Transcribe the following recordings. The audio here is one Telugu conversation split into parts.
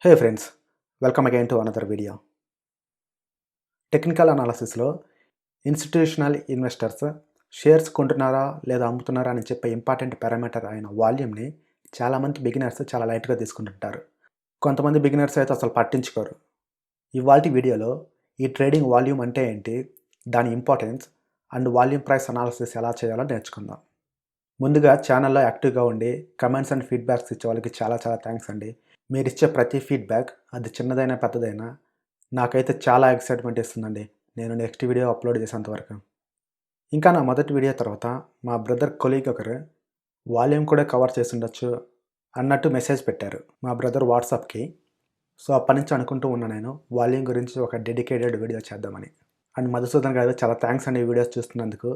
Hey friends, welcome again to another video. Technical అనాలిసిస్లో ఇన్స్టిట్యూషనల్ ఇన్వెస్టర్స్ షేర్స్ కొంటున్నారా లేదా అమ్ముతున్నారా అని చెప్పే ఇంపార్టెంట్ పారామీటర్ అయిన వాల్యూమ్ని చాలామంది బిగినర్స్ చాలా లైట్గా తీసుకుంటుంటారు. కొంతమంది బిగినర్స్ అయితే అసలు పట్టించుకోరు. ఇవాల్టి వీడియోలో ఈ ట్రేడింగ్ వాల్యూమ్ అంటే ఏంటి, దాని importance and volume price analysis ఎలా చేయాలో నేర్చుకుందాం. ముందుగా ఛానల్లో యాక్టివ్గా ఉండి కమెంట్స్ అండ్ ఫీడ్బ్యాక్స్ ఇచ్చే వాళ్ళకి చాలా చాలా థ్యాంక్స్ అండి. మీరిచ్చే ప్రతి ఫీడ్బ్యాక్, అది చిన్నదైనా పెద్దదైనా, నాకైతే చాలా ఎక్సైట్మెంట్ ఇస్తుందండి నేను నెక్స్ట్ వీడియో అప్లోడ్ చేసేంత వరకు. ఇంకా నా మొదటి వీడియో తర్వాత మా బ్రదర్ కొలీగ్ ఒకరు వాల్యూమ్ కూడా కవర్ చేసి ఉండొచ్చు అన్నట్టు మెసేజ్ పెట్టారు మా బ్రదర్ వాట్సాప్కి. సో అప్పటి నుంచి అనుకుంటూ ఉన్నా నేను వాల్యూమ్ గురించి ఒక డెడికేటెడ్ వీడియో చేద్దామని. అండ్ మధుసూదన్ గారు చాలా థ్యాంక్స్ అండి ఈ వీడియోస్ చూస్తున్నందుకు.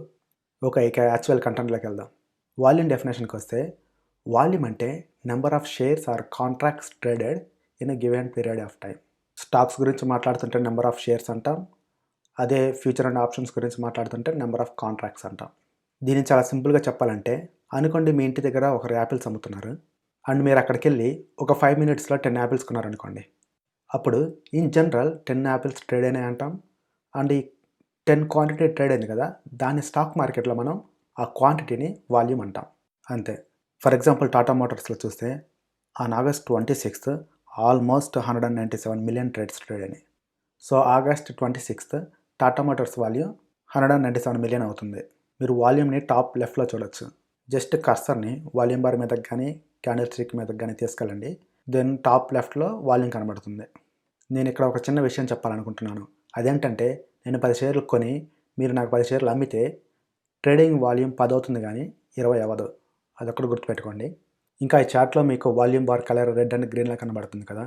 ఇక యాక్చువల్ కంటెంట్లోకి వెళ్దాం. వాల్యూమ్ డెఫినేషన్కి వస్తే, వాల్యూమ్ అంటే number of shares or contracts traded in a given period of time. Stocks గురించి మాట్లాడుతుంటే నెంబర్ ఆఫ్ షేర్స్ అంటాం, అదే ఫ్యూచర్ అండ్ ఆప్షన్స్ గురించి మాట్లాడుతుంటే నెంబర్ ఆఫ్ కాంట్రాక్ట్స్ అంటాం. దీన్ని చాలా సింపుల్గా చెప్పాలంటే, అనుకోండి మీ ఇంటి దగ్గర ఒక యాపిల్స్ అమ్ముతున్నారు అండ్ మీరు అక్కడికి వెళ్ళి ఒక 5 మినిట్స్లో 10 యాపిల్స్ కొన్నారనుకోండి. అప్పుడు ఇన్ జనరల్ 10 యాపిల్స్ ట్రేడ్ అయినాయి అంటాం. అండ్ ఈ 10 క్వాంటిటీ ట్రేడ్ అయింది కదా, దాన్ని స్టాక్ మార్కెట్లో మనం ఆ క్వాంటిటీని వాల్యూమ్ అంటాం. అంతే. ఫర్ ఎగ్జాంపుల్ టాటా మోటార్స్లో చూస్తే on August 26th almost 197 million trades trade అయినాయి. So August 26th Tata Motors value 197 million అవుతుంది. మీరు వాల్యూమ్ని టాప్ లెఫ్ట్లో చూడొచ్చు. జస్ట్ కర్సర్ని వాల్యూమ్ బార్ మీదకి కానీ క్యాండిల్ స్టిక్ మీదకి కానీ తీసుకెళ్ళండి, దెన్ టాప్ లెఫ్ట్లో వాల్యూమ్ కనబడుతుంది. నేను ఇక్కడ ఒక చిన్న విషయం చెప్పాలనుకుంటున్నాను. అదేంటంటే, నేను 10 షేర్లు కొని మీరు నాకు 10 షేర్లు అమ్మితే ట్రేడింగ్ వాల్యూమ్ 10 అవుతుంది కానీ 20 అవ్వదు. అదొక్కటి గుర్తుపెట్టుకోండి. ఇంకా ఈ చార్ట్లో మీకు volume bar colour red and గ్రీన్లో కనబడుతుంది కదా.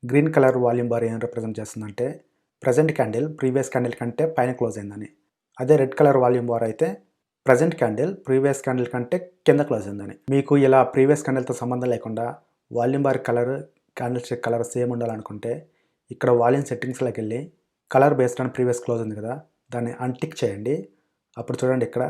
గ్రీన్ కలర్ వాల్యూమ్ బార్ ఏం రిప్రజెంట్ చేస్తుందంటే, ప్రజెంట్ క్యాండిల్ ప్రీవియస్ క్యాండిల్ కంటే పైన క్లోజ్ అయిందని. అదే రెడ్ కలర్ వాల్యూమ్ బార్ అయితే ప్రజెంట్ క్యాండిల్ ప్రీవియస్ క్యాండిల్ కంటే కింద క్లోజ్ అయిందని. మీకు ఇలా ప్రీవియస్ క్యాండిల్తో సంబంధం లేకుండా volume bar colour, candlestick colour same ఉండాలనుకుంటే, ఇక్కడ వాల్యూమ్ సెట్టింగ్స్లోకి వెళ్ళి colour based on previous close ఉంది కదా, దాన్ని అన్టిక్ చేయండి. అప్పుడు చూడండి, ఇక్కడ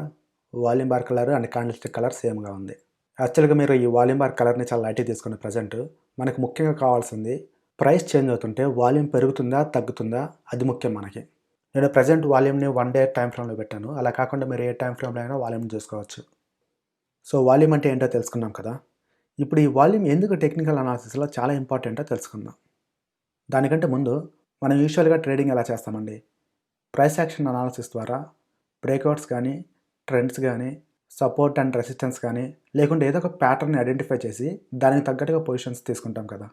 volume bar colour and candlestick colour సేమ్గా ఉంది. యాక్చువల్గా మీరు ఈ వాల్యూమ్ బార్ కలర్ని చాలా లైట్గా తీసుకోండి. ప్రజెంట్ మనకు ముఖ్యంగా కావాల్సింది ప్రైస్ చేంజ్ అవుతుంటే వాల్యూమ్ పెరుగుతుందా తగ్గుతుందా, అది ముఖ్యం మనకి. నేను ప్రజెంట్ వాల్యూమ్ని 1 డే టైం ఫ్రేమ్లో పెట్టాను. అలా కాకుండా మీరు ఏ టైం ఫ్రేమ్లో అయినా వాల్యూమ్ చూసుకోవచ్చు. సో వాల్యూమ్ అంటే ఏంటో తెలుసుకున్నాం కదా. ఇప్పుడు ఈ వాల్యూమ్ ఎందుకు టెక్నికల్ అనాలిసిస్లో చాలా ఇంపార్టెంటో తెలుసుకుందాం. దానికంటే ముందు మనం యూజువల్గా ట్రేడింగ్ ఎలా చేస్తామండి, ప్రైస్ యాక్షన్ అనాలిసిస్ ద్వారా బ్రేక్అవుట్స్ కానీ, ట్రెండ్స్ కానీ, సపోర్ట్ అండ్ రెసిస్టెన్స్ కానీ, లేకుంటే ఏదో ఒక ప్యాటర్న్ని ఐడెంటిఫై చేసి దానికి తగ్గట్టుగా పొజిషన్స్ తీసుకుంటాం కదా.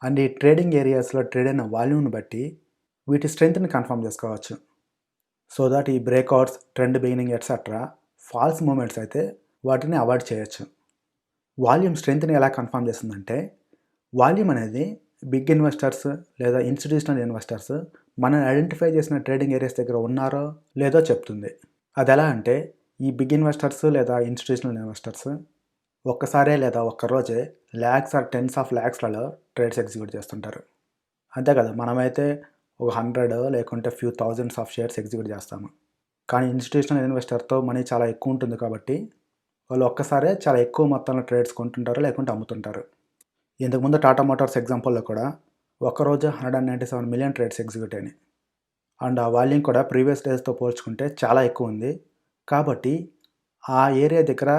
అండ్ ఈ ట్రేడింగ్ ఏరియాస్లో ట్రేడ్ అయిన వాల్యూమ్ని బట్టి వీటి స్ట్రెంత్ని కన్ఫర్మ్ చేసుకోవచ్చు. సో దట్ ఈ breakouts, trend beginning etcetera false moments అయితే వాటిని అవాయిడ్ చేయొచ్చు. వాల్యూమ్ స్ట్రెంత్ని ఎలా కన్ఫర్మ్ చేస్తుందంటే, వాల్యూమ్ అనేది బిగ్ ఇన్వెస్టర్స్ లేదా ఇన్స్టిట్యూషనల్ ఇన్వెస్టర్స్ మనం ఐడెంటిఫై చేసిన ట్రేడింగ్ ఏరియాస్ దగ్గర ఉన్నారో లేదో చెప్తుంది. అది ఎలా అంటే, ఈ బిగ్ ఇన్వెస్టర్స్ లేదా ఇన్స్టిట్యూషనల్ ఇన్వెస్టర్స్ ఒక్కసారే లేదా ఒక్కరోజే ల్యాక్స్ ఆర్ టెన్స్ ఆఫ్ ల్యాక్స్లలో ట్రేడ్స్ ఎగ్జిక్యూట్ చేస్తుంటారు. అంతే కదా, మనమైతే ఒక 100 లేకుంటే few thousands of shares execute చేస్తాము. కానీ ఇన్స్టిట్యూషనల్ ఇన్వెస్టర్తో మనీ చాలా ఎక్కువ ఉంటుంది కాబట్టి వాళ్ళు ఒక్కసారే చాలా ఎక్కువ మొత్తంలో ట్రేడ్స్ కొంటుంటారు లేకుంటే అమ్ముతుంటారు. ఇంతకుముందు టాటా మోటార్స్ ఎగ్జాంపుల్లో కూడా ఒక్కరోజు 197 మిలియన్ ట్రేడ్స్ ఎగ్జిక్యూట్ అయినాయి. అండ్ ఆ వాల్యూమ్ కూడా ప్రీవియస్ డేస్తో పోల్చుకుంటే చాలా ఎక్కువ ఉంది. కాబట్టి ఆ ఏరియా దగ్గర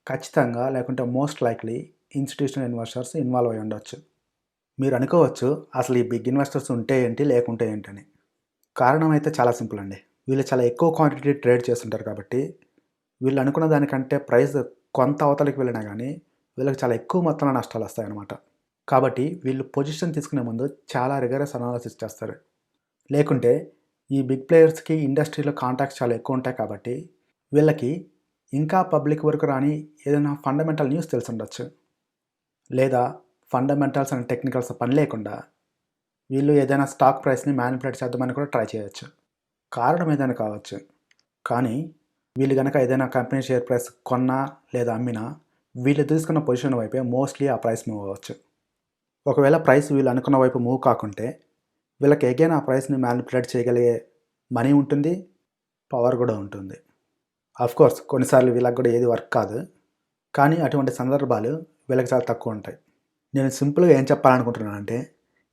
ఖచ్చితంగా లేకుంటే most likely institutional investors involve అయి ఉండొచ్చు. మీరు అనుకోవచ్చు, అసలు ఈ బిగ్ ఇన్వెస్టర్స్ ఉంటే ఏంటి లేకుంటే ఏంటని. కారణం అయితే చాలా సింపుల్ అండి. వీళ్ళు చాలా ఎక్కువ క్వాంటిటీ ట్రేడ్ చేస్తుంటారు కాబట్టి వీళ్ళు అనుకున్న దానికంటే ప్రైస్ కొంత అవతలకి వెళ్ళినా కానీ వీళ్ళకి చాలా ఎక్కువ మొత్తంలో నష్టాలు వస్తాయన్నమాట. కాబట్టి వీళ్ళు పొజిషన్ తీసుకునే ముందు చాలా రిగరస్ అనాలిసిస్ చేస్తారు. లేకుంటే ఈ బిగ్ ప్లేయర్స్కి ఇండస్ట్రీలో కాంటాక్ట్స్ చాలా ఎక్కువ ఉంటాయి కాబట్టి వీళ్ళకి ఇంకా పబ్లిక్ వరకు రాని ఏదైనా ఫండమెంటల్ న్యూస్ తెలిసి ఉండొచ్చు, లేదా ఫండమెంటల్స్ అండ్ టెక్నికల్స్ పని లేకుండా వీళ్ళు ఏదైనా స్టాక్ ప్రైస్ని మ్యానిపులేట్ చేద్దామని కూడా ట్రై చేయొచ్చు. కారణం ఏదైనా కావచ్చు. కానీ వీళ్ళు కనుక ఏదైనా కంపెనీ షేర్ ప్రైస్ కొన్నా లేదా అమ్మినా వీళ్ళు తీసుకున్న పొజిషన్ వైపే మోస్ట్లీ ఆ ప్రైస్ మూవ్ అవ్వచ్చు. ఒకవేళ ప్రైస్ వీళ్ళు అనుకున్న వైపు మూవ్ కాకుంటే వీళ్ళకి ఎగైన్ ఆ ప్రైస్ని మ్యానిపులేట్ చేయగలిగే మనీ ఉంటుంది, పవర్ కూడా ఉంటుంది. కోర్స్ కొన్నిసార్లు వీళ్ళకి కూడా ఏది వర్క్ కాదు, కానీ అటువంటి సందర్భాలు వీళ్ళకి చాలా తక్కువ ఉంటాయి. నేను సింపుల్గా ఏం చెప్పాలనుకుంటున్నానంటే,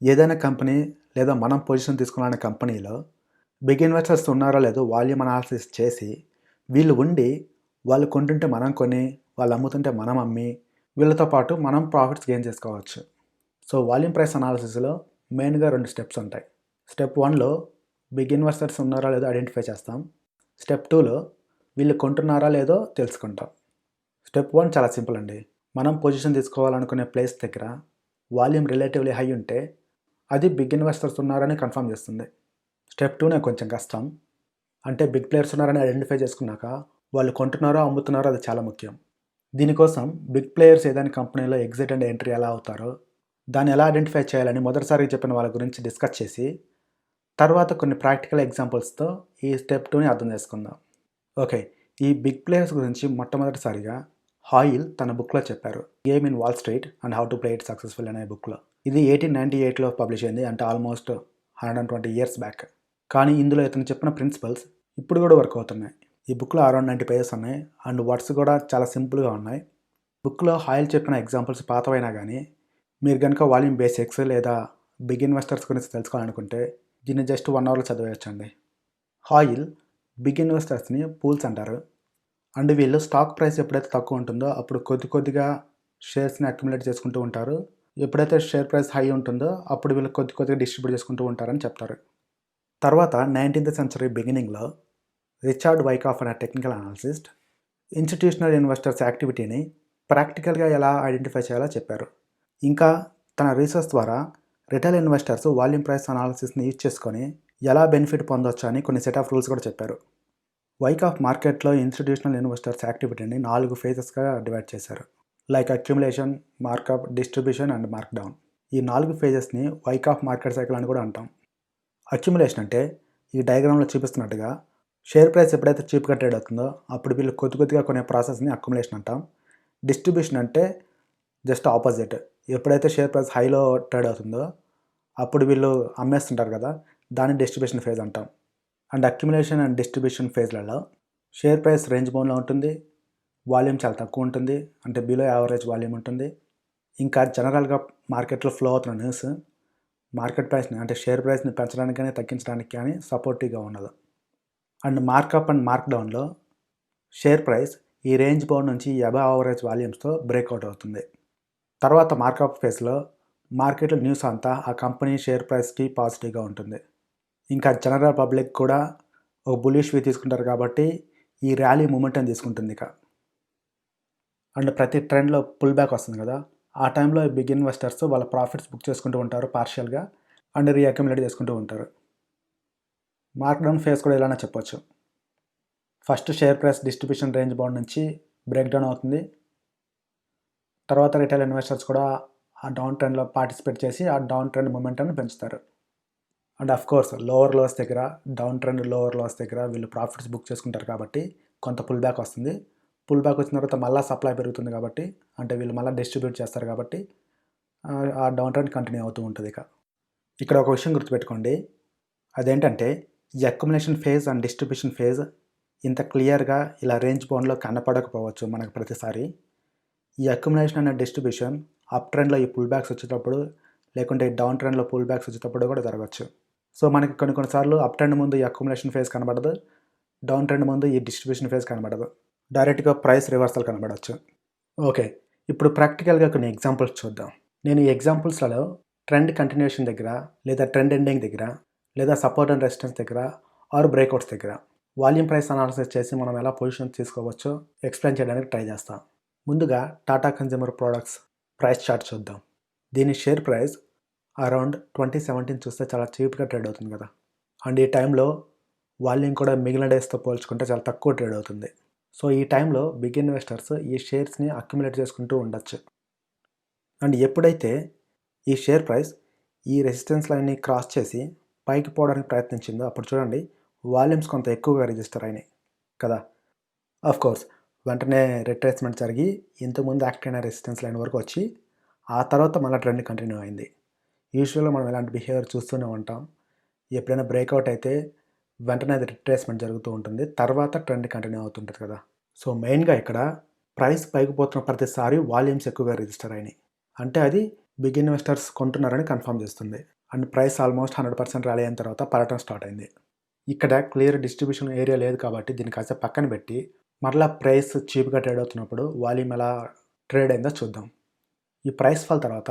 ఏదైనా కంపెనీ లేదా మనం పొజిషన్ తీసుకోవాలనే కంపెనీలో బిగ్ ఇన్వెస్టర్స్ ఉన్నారో లేదో వాల్యూమ్ అనాలిసిస్ చేసి వీళ్ళు ఉండి వాళ్ళు కొంటుంటే మనం కొని వాళ్ళు అమ్ముతుంటే మనం అమ్మి వీళ్ళతో పాటు మనం ప్రాఫిట్స్ గెయిన్ చేసుకోవచ్చు. సో వాల్యూమ్ ప్రైస్ అనాలిసిస్లో మెయిన్గా 2 స్టెప్స్ ఉంటాయి. స్టెప్ 1లో బిగ్ ఇన్వెస్టర్స్ ఉన్నారా లేదో ఐడెంటిఫై చేస్తాం. స్టెప్ 2లో వీళ్ళు కొంటున్నారా లేదో తెలుసుకుంటాం. స్టెప్ 1 చాలా సింపుల్ అండి. మనం పొజిషన్ తీసుకోవాలనుకునే ప్లేస్ దగ్గర వాల్యూమ్ రిలేటివ్లీ హై ఉంటే అది బిగ్ ఇన్వెస్టర్స్ ఉన్నారని కన్ఫర్మ్ చేస్తుంది. స్టెప్ 2నే కొంచెం కష్టం. అంటే బిగ్ ప్లేయర్స్ ఉన్నారని ఐడెంటిఫై చేసుకున్నాక వాళ్ళు కొంటున్నారో అమ్ముతున్నారో అది చాలా ముఖ్యం. దీనికోసం బిగ్ ప్లేయర్స్ ఏదైనా కంపెనీలో ఎగ్జిట్ అండ్ ఎంట్రీ ఎలా అవుతారో దాన్ని ఎలా ఐడెంటిఫై చేయాలని మొదటిసారి చెప్పిన వాళ్ళ గురించి డిస్కస్ చేసి తర్వాత కొన్ని ప్రాక్టికల్ ఎగ్జాంపుల్స్తో ఈ స్టెప్ 2ని అర్థం చేసుకుందాం. ఓకే, ఈ బిగ్ ప్లేయర్స్ గురించి మొట్టమొదటిసారిగా హాయిల్ తన బుక్లో చెప్పారు. Game in wall street and how to play it successful అనే బుక్లో. ఇది 1898లో పబ్లిష్ అయింది, అంటే ఆల్మోస్ట్ 120 ఇయర్స్ బ్యాక్. కానీ ఇందులో ఇతను చెప్పిన ప్రిన్సిపల్స్ ఇప్పుడు కూడా వర్క్ అవుతున్నాయి. ఈ బుక్లో అరౌండ్ 90 పేజెస్ ఉన్నాయి అండ్ వర్డ్స్ కూడా చాలా సింపుల్గా ఉన్నాయి. బుక్లో హాయిల్ చెప్పిన ఎగ్జాంపుల్స్ పాతవైనా కానీ మీరు కనుక వాల్యూమ్ బేసిక్స్ లేదా బిగ్ ఇన్వెస్టర్స్ గురించి తెలుసుకోవాలనుకుంటే దీన్ని జస్ట్ 1 అవర్లో చదివేయచ్చండి. హాయిల్ బిగ్ ఇన్వెస్టర్స్ని పూల్స్ అంటారు. అండ్ వీళ్ళు స్టాక్ ప్రైస్ ఎప్పుడైతే తక్కువ ఉంటుందో అప్పుడు కొద్ది కొద్దిగా షేర్స్ని అక్యుములేట్ చేసుకుంటూ ఉంటారు. ఎప్పుడైతే షేర్ ప్రైస్ హై ఉంటుందో అప్పుడు వీళ్ళు కొద్ది కొద్దిగా డిస్ట్రిబ్యూట్ చేసుకుంటూ ఉంటారని చెప్తారు. తర్వాత 19th సెంచరీ బిగినింగ్లో రిచర్డ్ వైకాఫ్ అనే టెక్నికల్ అనాలిసిస్ట్ ఇన్స్టిట్యూషనల్ ఇన్వెస్టర్స్ యాక్టివిటీని ప్రాక్టికల్గా ఎలా ఐడెంటిఫై చేయాలో చెప్పారు. ఇంకా తన రీసెర్చ్ ద్వారా రిటైల్ ఇన్వెస్టర్స్ వాల్యూమ్ ప్రైస్ అనాలిసిస్ని యూజ్ చేసుకొని ఎలా బెనిఫిట్ పొందొచ్చు అని కొన్ని సెట్ ఆఫ్ రూల్స్ కూడా చెప్పారు. వైకాఫ్ మార్కెట్లో ఇన్స్టిట్యూషనల్ ఇన్వెస్టర్స్ యాక్టివిటీని 4 ఫేజెస్గా డివైడ్ చేశారు. Like accumulation, markup, distribution and mark down. ఈ 4 ఫేజెస్ని వైకాఫ్ మార్కెట్ సైకిల్ అని కూడా అంటాం. అక్యుములేషన్ అంటే ఈ డయాగ్రామ్లో చూపిస్తున్నట్టుగా షేర్ ప్రైస్ ఎప్పుడైతే చీప్గా ట్రేడ్ అవుతుందో అప్పుడు వీళ్ళు కొద్ది కొద్దిగా కొనే ప్రాసెస్ని అక్యుములేషన్ అంటాం. డిస్ట్రిబ్యూషన్ అంటే జస్ట్ ఆపోజిట్. ఎప్పుడైతే షేర్ ప్రైస్ హైలో ట్రేడ్ అవుతుందో అప్పుడు వీళ్ళు అమ్మేస్తుంటారు కదా, దాన్ని డిస్ట్రిబ్యూషన్ ఫేజ్ అంటాం. అండ్ అక్యుములేషన్ అండ్ డిస్ట్రిబ్యూషన్ ఫేజ్లలో షేర్ ప్రైస్ రేంజ్ బౌండ్లో ఉంటుంది, వాల్యూమ్ చాలా తక్కువ ఉంటుంది, అంటే బిలో యావరేజ్ వాల్యూమ్ ఉంటుంది. ఇంకా జనరల్గా మార్కెట్లో ఫ్లో అవుతున్న న్యూస్ మార్కెట్ ప్రైస్ని అంటే షేర్ ప్రైస్ని పెంచడానికి కానీ తగ్గించడానికి కానీ సపోర్టివ్గా ఉండదు. అండ్ మార్కప్ అండ్ మార్క్ డౌన్లో షేర్ ప్రైస్ ఈ రేంజ్ బౌండ్ నుంచి అబవ్ యావరేజ్ వాల్యూమ్స్తో బ్రేక్అవుట్ అవుతుంది. తర్వాత మార్కప్ ఫేజ్లో మార్కెట్లో న్యూస్ అంతా ఆ కంపెనీ షేర్ ప్రైస్కి పాజిటివ్గా ఉంటుంది. ఇంకా జనరల్ పబ్లిక్ కూడా ఒక బులిష్ వ్యూ తీసుకుంటారు కాబట్టి ఈ ర్యాలీ మూమెంటం తీసుకుంటుంది ఇక. అండ్ ప్రతి ట్రెండ్లో పుల్ బ్యాక్ వస్తుంది కదా, ఆ టైంలో బిగ్ ఇన్వెస్టర్స్ వాళ్ళ ప్రాఫిట్స్ బుక్ చేసుకుంటూ ఉంటారు పార్షియల్గా అండ్ రీఅక్యుములేట్ చేసుకుంటూ ఉంటారు. మార్క్డౌన్ ఫేజ్ కూడా ఇలానే చెప్పొచ్చు. First share price distribution range bound నుంచి బ్రేక్ డౌన్ అవుతుంది. తర్వాత రిటైల్ ఇన్వెస్టర్స్ కూడా ఆ డౌన్ ట్రెండ్లో పార్టిసిపేట్ చేసి ఆ డౌన్ ట్రెండ్ మూమెంటాన్ని పెంచుతారు. And of course lower lows దగ్గర, డౌన్ ట్రెండ్ లోవర్ లాస్ దగ్గర వీళ్ళు ప్రాఫిట్స్ బుక్ చేసుకుంటారు కాబట్టి కొంత పుల్ బ్యాక్ వస్తుంది. పుల్ బ్యాక్ వచ్చిన తర్వాత మళ్ళీ సప్లై పెరుగుతుంది కాబట్టి, అంటే వీళ్ళు మళ్ళీ డిస్ట్రిబ్యూట్ చేస్తారు కాబట్టి ఆ డౌన్ ట్రెండ్ కంటిన్యూ అవుతూ ఉంటుంది. ఇక్కడ ఒక విషయం గుర్తుపెట్టుకోండి, అదేంటంటే ఈ accumulation phase and distribution phase ఇంత క్లియర్గా ఇలా రేంజ్ బౌండ్లో కనపడకపోవచ్చు మనకు ప్రతిసారి. ఈ అక్యుములేషన్ అండ్ డిస్ట్రిబ్యూషన్ అప్ ట్రెండ్లో ఈ పుల్ బ్యాక్స్ వచ్చేటప్పుడు, లేకుంటే డౌన్ ట్రెండ్లో పుల్ బ్యాక్స్ వచ్చేటప్పుడు కూడా జరగచ్చు. సో మనకి కొన్నిసార్లు అప్ ట్రెండ్ ముందు ఈ అక్యుములేషన్ ఫేజ్ కనబడదు, డౌన్ ట్రెండ్ ముందు ఈ డిస్ట్రిబ్యూషన్ ఫేజ్ కనబడదు, డైరెక్ట్గా ప్రైస్ రివర్సల్ కనబడవచ్చు. ఓకే, ఇప్పుడు ప్రాక్టికల్గా కొన్ని ఎగ్జాంపుల్స్ చూద్దాం. నేను ఈ ఎగ్జాంపుల్స్లలో ట్రెండ్ కంటిన్యూషన్ దగ్గర, లేదా ట్రెండ్ ఎండింగ్ దగ్గర, లేదా సపోర్ట్ అండ్ రెసిస్టెన్స్ దగ్గర ఆర్ బ్రేక్అవుట్స్ దగ్గర వాల్యూమ్ ప్రైస్ అనాలిసిస్ చేసి మనం ఎలా పొజిషన్ తీసుకోవచ్చో ఎక్స్ప్లెయిన్ చేయడానికి ట్రై చేస్తాం. ముందుగా Tata consumer products price chart చూద్దాం. దీని షేర్ ప్రైస్ అరౌండ్ 2017 చూస్తే చాలా చీప్గా ట్రేడ్ అవుతుంది కదా, అండ్ ఈ టైంలో వాల్యూమ్ కూడా మిగిలిన డేస్తో పోల్చుకుంటే చాలా తక్కువ ట్రేడ్ అవుతుంది. సో ఈ టైంలో బిగ్ ఇన్వెస్టర్స్ ఈ షేర్స్ని అక్యుములేట్ చేసుకుంటూ ఉండొచ్చు. అండ్ ఎప్పుడైతే ఈ షేర్ ప్రైస్ ఈ రెసిస్టెన్స్ లైన్ని క్రాస్ చేసి పైకి పోవడానికి ప్రయత్నించిందో అప్పుడు చూడండి వాల్యూమ్స్ కొంత ఎక్కువగా రిజిస్టర్ అయినాయి కదా. ఆఫ్ కోర్స్ వెంటనే రిట్రేస్మెంట్ జరిగి ఇంతకుముందు యాక్ట్ అయిన రెసిస్టెన్స్ లైన్ వరకు వచ్చి ఆ తర్వాత మళ్ళీ ట్రెండ్ కంటిన్యూ అయింది. యూజువల్గా మనం ఇలాంటి బిహేవియర్ చూస్తూనే ఉంటాం. ఎప్పుడైనా బ్రేక్అవుట్ అయితే వెంటనే అది రిట్రేస్మెంట్ జరుగుతూ ఉంటుంది, తర్వాత ట్రెండ్ కంటిన్యూ అవుతుంటుంది కదా. సో మెయిన్గా ఇక్కడ ప్రైస్ పైకి పోతున్న ప్రతిసారి వాల్యూమ్స్ ఎక్కువగా రిజిస్టర్ అయినాయి, అంటే అది బిగ్ ఇన్వెస్టర్స్ కొంటున్నారని కన్ఫర్మ్ చేస్తుంది. అండ్ ప్రైస్ ఆల్మోస్ట్ 100% ర్యాలీ అయిన తర్వాత పడటం స్టార్ట్ అయింది. ఇక్కడ క్లియర్ డిస్ట్రిబ్యూషన్ ఏరియా లేదు కాబట్టి దీన్ని కాసేపు పక్కన పెట్టి మరలా ప్రైస్ చీప్గా ట్రేడ్ అవుతున్నప్పుడు వాల్యూమ్ ఎలా ట్రేడ్ అయిందో చూద్దాం. ఈ ప్రైస్ ఫాల్ తర్వాత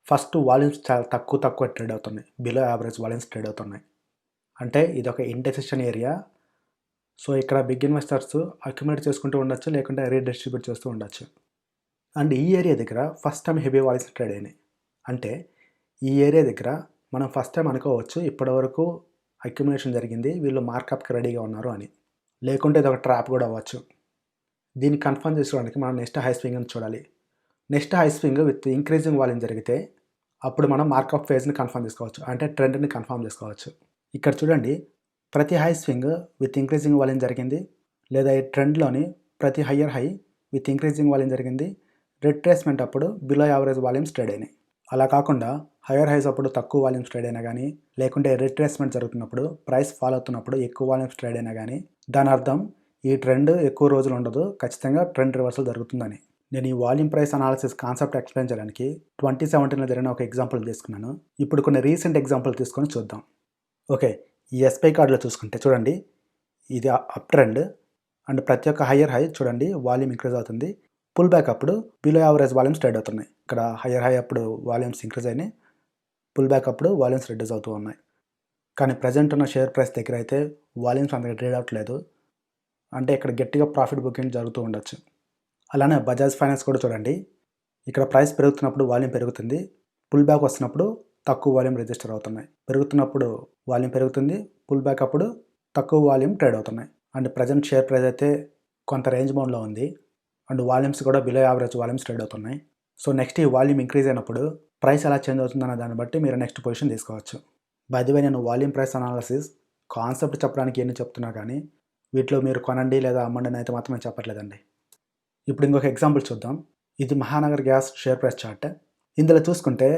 ఫస్ట్ వాల్యూమ్స్ చాలా తక్కువ ట్రేడ్ అవుతున్నాయి. బిలో యావరేజ్ వాల్యూమ్స్ ట్రేడ్ అవుతున్నాయి. అంటే ఇది ఒక ఇండెసిషన్ ఏరియా. సో ఇక్కడ బిగ్ ఇన్వెస్టర్స్ అక్యుములేట్ చేసుకుంటూ ఉండొచ్చు, లేకుంటే రీడిస్ట్రిబ్యూట్ చేస్తూ ఉండొచ్చు. అండ్ ఈ ఏరియా దగ్గర first time heavy volumes trade అయినాయి. అంటే ఈ ఏరియా దగ్గర మనం ఫస్ట్ టైం అనుకోవచ్చు ఇప్పటివరకు అక్యుములేషన్ జరిగింది, వీళ్ళు మార్కప్కి రెడీగా ఉన్నారు అని. లేకుంటే ఇది ఒక ట్రాప్ కూడా అవ్వచ్చు. దీన్ని కన్ఫర్మ్ చేసుకోవడానికి మనం నెక్స్ట్ హై స్వింగ్ని చూడాలి. Next high swing with increasing volume జరిగితే అప్పుడు మనం మార్కప్ ఫేజ్ని కన్ఫర్మ్ చేసుకోవచ్చు, అంటే ట్రెండ్ని కన్ఫర్మ్ చేసుకోవచ్చు. ఇక్కడ చూడండి, ప్రతి high swing with increasing volume జరిగింది, లేదా ఈ ట్రెండ్లోని ప్రతి higher high with increasing volume జరిగింది. రిట్రేస్మెంట్ అప్పుడు బిలో యావరేజ్ వాల్యూమ్స్ ట్రేడ్ అయినాయి. అలా కాకుండా హయ్యర్ హైస్ అప్పుడు తక్కువ వాల్యూమ్స్ ట్రేడ్ అయినా కానీ, లేకుంటే రిట్రేస్మెంట్ జరుగుతున్నప్పుడు ప్రైస్ ఫాల్ అవుతున్నప్పుడు ఎక్కువ వాల్యూమ్స్ ట్రేడ్ అయినా కానీ దాని అర్థం ఈ ట్రెండ్ ఎక్కువ రోజులు ఉండదు, ఖచ్చితంగా ట్రెండ్ రివర్సల్ జరుగుతుందని. నేను ఈ volume price analysis concept explain చేయడానికి 2017లో జరిగిన ఒక ఎగ్జాంపుల్ తీసుకున్నాను. ఇప్పుడు కొన్ని రీసెంట్ ఎగ్జాంపుల్ తీసుకొని చూద్దాం. ఓకే, ఈ ఎస్బీఐ కార్డులో చూసుకుంటే చూడండి, ఇది అప్ ట్రెండ్ అండ్ ప్రతి ఒక్క హయ్యర్ హై చూడండి వాల్యూమ్ ఇంక్రీజ్ అవుతుంది. పుల్ బ్యాక్ అప్పుడు బిలో యావరేజ్ వాల్యూమ్స్ ట్రేడ్ అవుతున్నాయి. ఇక్కడ హయ్యర్ హై అప్పుడు వాల్యూమ్స్ ఇంక్రీజ్ అయినాయి, పుల్ బ్యాక్ అప్పుడు వాల్యూమ్స్ రెడ్యూస్ అవుతూ ఉన్నాయి. కానీ ప్రజెంట్ ఉన్న షేర్ ప్రైస్ దగ్గర అయితే వాల్యూమ్స్ అంతగా ట్రేడ్ అవ్వట్లేదు. అంటే ఇక్కడ గట్టిగా ప్రాఫిట్ బుకింగ్ జరుగుతూ ఉండొచ్చు. అలానే బజాజ్ ఫైనాన్స్ కూడా చూడండి, ఇక్కడ ప్రైస్ పెరుగుతున్నప్పుడు వాల్యూమ్ పెరుగుతుంది, పుల్ బ్యాక్ వస్తున్నప్పుడు తక్కువ వాల్యూమ్ రిజిస్టర్ అవుతున్నాయి. పెరుగుతున్నప్పుడు వాల్యూమ్ పెరుగుతుంది, పుల్ బ్యాక్ అప్పుడు తక్కువ వాల్యూమ్ ట్రేడ్ అవుతున్నాయి. అండ్ ప్రజెంట్ షేర్ ప్రైస్ అయితే కొంత రేంజ్ బౌండ్లో ఉంది అండ్ వాల్యూమ్స్ కూడా బిలో యావరేజ్ వాల్యూమ్స్ ట్రేడ్ అవుతున్నాయి. సో నెక్స్ట్ ఈ వాల్యూమ్ ఇంక్రీజ్ అయినప్పుడు ప్రైస్ ఎలా చేంజ్ అవుతుందన్న దాన్ని బట్టి మీరు నెక్స్ట్ పొజిషన్ తీసుకోవచ్చు. బై ది వే, నేను వాల్యూమ్ ప్రైస్ అనాలిసిస్ కాన్సెప్ట్ చెప్పడానికి ఎన్ని చెప్తున్నా కానీ వీటిలో మీరు కొనండి లేదా అమ్మండి అని అయితే మాత్రం చెప్పట్లేదండి. ఇప్పుడు ఇంకొక ఎగ్జాంపుల్ చూద్దాం. ఇది Mahanagar gas share price chart. ఇందులో చూసుకుంటే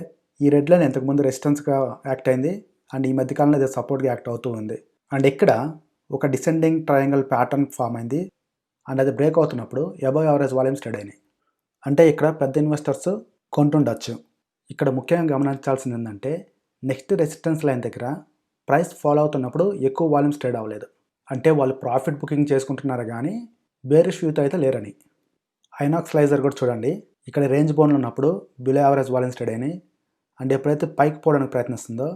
ఈ రెడ్ లైన్ ఇంతకుముందు రెసిస్టెన్స్గా యాక్ట్ అయింది అండ్ ఈ మధ్యకాలంలో ఇది సపోర్ట్గా యాక్ట్ అవుతూ ఉంది. అండ్ ఇక్కడ ఒక డిసెండింగ్ ట్రయాంగిల్ ప్యాటర్న్ ఫామ్ అయింది అండ్ అది బ్రేక్ అవుతున్నప్పుడు అబవ్ యావరేజ్ వాల్యూమ్స్ ట్రేడ్ అయినాయి. అంటే ఇక్కడ పెద్ద ఇన్వెస్టర్స్ కొంటుండొచ్చు. ఇక్కడ ముఖ్యంగా గమనించాల్సింది ఏంటంటే నెక్స్ట్ రెసిస్టెన్స్ లైన్ దగ్గర ప్రైస్ ఫాలో అవుతున్నప్పుడు ఎక్కువ వాల్యూమ్స్ ట్రేడ్ అవ్వలేదు. అంటే వాళ్ళు ప్రాఫిట్ బుకింగ్ చేసుకుంటున్నారు కానీ బేరిష్ వ్యూతో అయితే లేరని. ఐనాక్స్ లైజర్ కూడా చూడండి, ఇక్కడ రేంజ్ బౌండ్లో ఉన్నప్పుడు బిలో యావరేజ్ వాల్యూమ్స్ ట్రేడ్ అయినాయి అండ్ ఎప్పుడైతే పైకి పోవడానికి ప్రయత్నిస్తుందో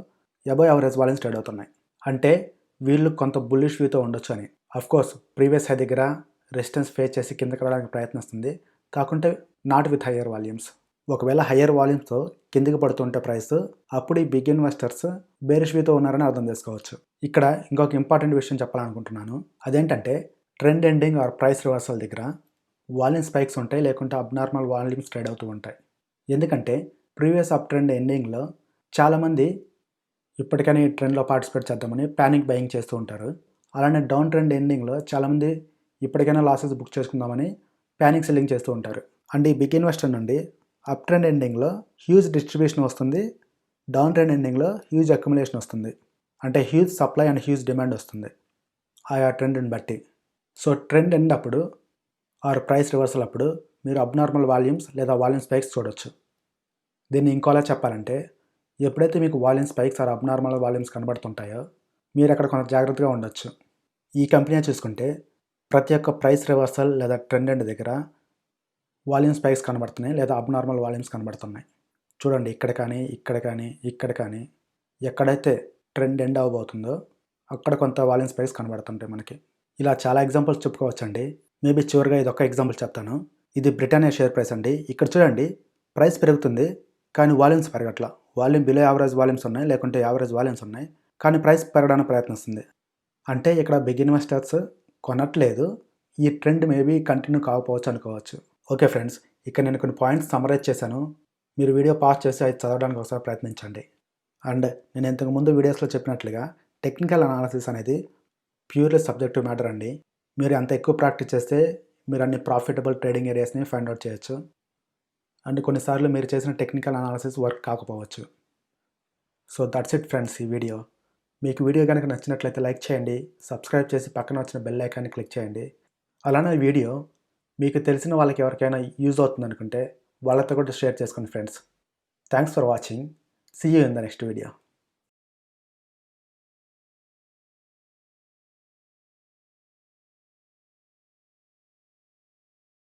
అబవ్ యావరేజ్ వాల్యూమ్స్ ట్రేడ్ అవుతున్నాయి. అంటే వీళ్ళు కొంత బుల్లిష్ వ్యూతో ఉండొచ్చు అని. అఫ్కోర్స్ ప్రీవియస్ హై దగ్గర రెసిస్టెన్స్ ఫేస్ చేసి కిందకి రావడానికి ప్రయత్నిస్తుంది, కాకుంటే నాట్ విత్ హయ్యర్ వాల్యూమ్స్. ఒకవేళ హయ్యర్ వాల్యూమ్స్తో కిందికి పడుతుంటే ప్రైస్, అప్పుడు ఈ బిగ్ ఇన్వెస్టర్స్ బేరిష్ వ్యూతో ఉన్నారని అర్థం చేసుకోవచ్చు. ఇక్కడ ఇంకొక ఇంపార్టెంట్ విషయం చెప్పాలనుకుంటున్నాను. అదేంటంటే trend ending or price reversal దగ్గర వాల్యూమ్ స్పైక్స్ ఉంటాయి, లేకుంటే అబ్నార్మల్ వాల్యూమ్స్ ట్రేడ్ అవుతూ ఉంటాయి. ఎందుకంటే ప్రీవియస్ అప్ ట్రెండ్ ఎండింగ్లో చాలామంది ఇప్పటికైనా ఈ ట్రెండ్లో పార్టిసిపేట్ చేద్దామని ప్యానిక్ బయింగ్ చేస్తూ ఉంటారు. అలానే డౌన్ ట్రెండ్ ఎండింగ్లో చాలామంది ఇప్పటికైనా లాసెస్ బుక్ చేసుకుందామని ప్యానిక్ సెల్లింగ్ చేస్తూ ఉంటారు. అండ్ ఈ బిగ్ ఇన్వెస్టర్ నుండి అప్ ట్రెండ్ ఎండింగ్లో హ్యూజ్ డిస్ట్రిబ్యూషన్ వస్తుంది, డౌన్ ట్రెండ్ ఎండింగ్లో హ్యూజ్ అక్యుములేషన్ వస్తుంది. అంటే huge supply and huge demand వస్తుంది ఆయా ట్రెండ్ని బట్టి. సో ట్రెండ్ ఎండ్ అప్పుడు ఆర్ ప్రైస్ రివర్సల్ అప్పుడు మీరు అబ్నార్మల్ వాల్యూమ్స్ లేదా వాల్యూమ్ స్పైక్స్ చూడొచ్చు. దీన్ని ఇంకోలా చెప్పాలంటే ఎప్పుడైతే మీకు volume spikes or abnormal volumes కనబడుతుంటాయో మీరు అక్కడ కొంత జాగ్రత్తగా ఉండొచ్చు. ఈ కంపెనీ చూసుకుంటే ప్రతి ఒక్క ప్రైస్ రివర్సల్ లేదా ట్రెండ్ ఎండ్ దగ్గర వాల్యూమ్ స్పైక్స్ కనబడుతున్నాయి లేదా అబ్నార్మల్ వాల్యూమ్స్ కనబడుతున్నాయి. చూడండి, ఇక్కడ కానీ ఇక్కడ కానీ ఇక్కడ కానీ ఎక్కడైతే ట్రెండ్ ఎండ్ అవ్వబోతుందో అక్కడ కొంత వాల్యూమ్ స్పైక్స్ కనబడుతుంటాయి మనకి. ఇలా చాలా ఎగ్జాంపుల్స్ చెప్పుకోవచ్చండి. మేబీ చివరిగా ఇది ఒక ఎగ్జాంపుల్ చెప్తాను. ఇది బ్రిటానియా షేర్ ప్రైస్ అండి. ఇక్కడ చూడండి, ప్రైస్ పెరుగుతుంది కానీ వాల్యూమ్స్ పెరగట్ల. వాల్యూమ్ బిలో యావరేజ్ వాల్యూమ్స్ ఉన్నాయి, లేకుంటే యావరేజ్ వాల్యూమ్స్ ఉన్నాయి, కానీ ప్రైస్ పెరగడానికి ప్రయత్నిస్తుంది. అంటే ఇక్కడ బిగ్ ఇన్వెస్టర్స్ కొనట్లేదు, ఈ ట్రెండ్ మేబీ కంటిన్యూ కాకపోవచ్చు అనుకోవచ్చు. ఓకే ఫ్రెండ్స్, ఇక్కడ నేను కొన్ని పాయింట్స్ సమరైజ్ చేశాను. మీరు వీడియో పాస్ చేసి అది చదవడానికి ఒకసారి ప్రయత్నించండి. అండ్ నేను ఇంతకుముందు వీడియోస్లో చెప్పినట్లుగా టెక్నికల్ అనాలిసిస్ అనేది ప్యూర్లీ సబ్జెక్టివ్ మ్యాటర్ అండి. మీరు అంత ఎక్కువ ప్రాక్టీస్ చేస్తే మీరు అన్ని ప్రాఫిటబుల్ ట్రేడింగ్ ఏరియాస్ని ఫైండ్ అవుట్ చేయొచ్చు. అండ్ కొన్నిసార్లు మీరు చేసిన టెక్నికల్ అనాలిసిస్ వర్క్ కాకపోవచ్చు. సో దట్స్ ఇట్ ఫ్రెండ్స్, ఈ వీడియో. మీకు వీడియో కనుక నచ్చినట్లయితే లైక్ చేయండి, సబ్స్క్రైబ్ చేసి పక్కన వచ్చిన బెల్ ఐకాన్ని క్లిక్ చేయండి. అలానే ఈ వీడియో మీకు తెలిసిన వాళ్ళకి ఎవరికైనా యూజ్ అవుతుంది అనుకుంటే వాళ్ళతో కూడా షేర్ చేసుకోండి friends. Thanks for watching. See you in the next video.